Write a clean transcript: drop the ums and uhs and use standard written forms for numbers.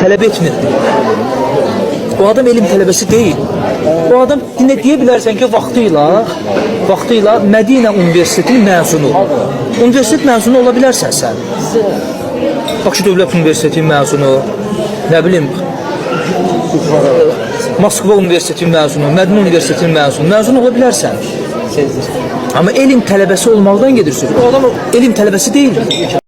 tələb etmir. O adam elm tələbəsi deyil. O adam dinlə deyə bilərsən ki, vaxtıyla Mədinə Universitetinin məzunu. Universitet məzunu ola bilərsən sən. Bakı Dövlət Universitetinin məzunu, nə bilim, Moskva Universitetinin məzunu, Mədinə Universitetinin məzunu ola bilərsən. Amma elm tələbəsi olmaqdan gedir söz. O adam elm tələbəsi deyil.